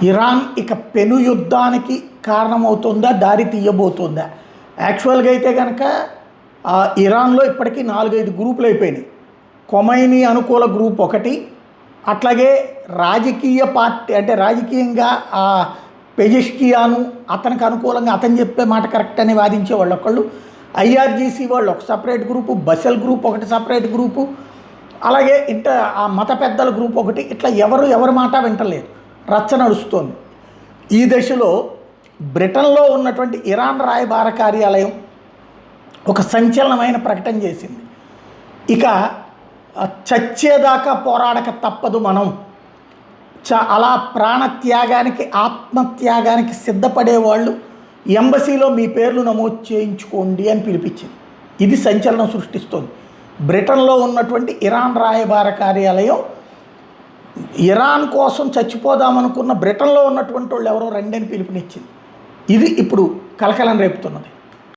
Iran ఇక పెను యుద్ధానికి కారణమవుతుందా, దారి తీయబోతుందా? యాక్చువల్గా అయితే కనుక ఇరాన్లో ఇప్పటికీ 4-5 గ్రూపులు అయిపోయినాయి. ఖొమైనీ అనుకూల గ్రూప్ ఒకటి, అట్లాగే రాజకీయ పార్టీ అంటే రాజకీయంగా పెజెష్కియాను అతనికి అనుకూలంగా అతను చెప్పే మాట కరెక్ట్ అని వాదించే వాళ్ళు ఒకళ్ళు, ఐఆర్జీసీ వాళ్ళు ఒక సపరేట్ గ్రూపు, బసెల్ గ్రూప్ ఒకటి సపరేట్ గ్రూపు, అలాగే ఆ మత పెద్దల గ్రూప్ ఒకటి. ఇట్లా ఎవరి మాట వింటలేదు, రచ్చ నడుస్తోంది. ఈ దశలో బ్రిటన్లో ఉన్నటువంటి ఇరాన్ రాయబార కార్యాలయం ఒక సంచలనమైన ప్రకటన చేసింది. ఇక చచ్చేదాకా పోరాడక తప్పదు మనం, అలా ప్రాణత్యాగానికి ఆత్మత్యాగానికి సిద్ధపడేవాళ్ళు ఎంబసీలో మీ పేర్లు నమోదు చేయించుకోండి అని పిలిపించింది. ఇది సంచలనం సృష్టిస్తోంది. బ్రిటన్లో ఉన్నటువంటి ఇరాన్ రాయబార కార్యాలయం ఇరాన్ కోసం చచ్చిపోదామనుకున్న బ్రిటన్లో ఉన్నటువంటి వాళ్ళు ఎవరో రండి అని పిలుపునిచ్చింది. ఇది ఇప్పుడు కలకలం రేపుతున్నది.